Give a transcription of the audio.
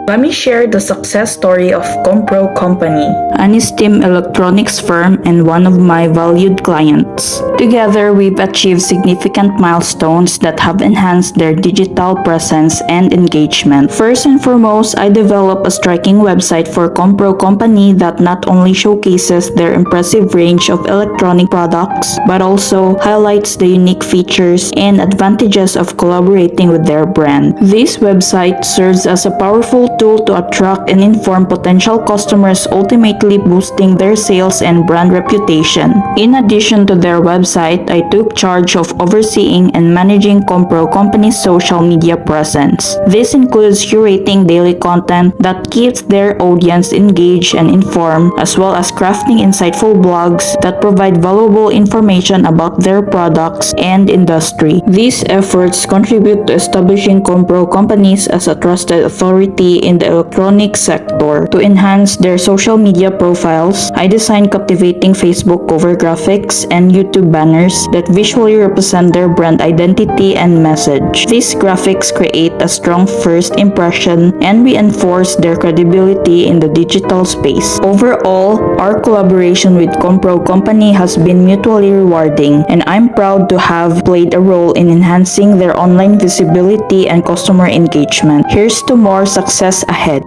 Let me share the success story of Compro Company, an esteemed electronics firm and one of my valued clients. Together, we've achieved significant milestones that have enhanced their digital presence and engagement. First and foremost, I developed a striking website for Compro Company that not only showcases their impressive range of electronic products, but also highlights the unique features and advantages of collaborating with their brand. This website serves as a powerful tool to attract and inform potential customers, ultimately boosting their sales and brand reputation. In addition to their website, I took charge of overseeing and managing Compro Company's social media presence. This includes curating daily content that keeps their audience engaged and informed, as well as crafting insightful blogs that provide valuable information about their products and industry. These efforts contribute to establishing Compro Companies as a trusted authority in the electronics sector. To enhance their social media profiles, I designed captivating Facebook cover graphics and YouTube banners that visually represent their brand identity and message. These graphics create a strong first impression and reinforce their credibility in the digital space. Overall, our collaboration with Compro Company has been mutually rewarding, and I'm proud to have played a role in enhancing their online visibility and customer engagement. Here's to more success ahead.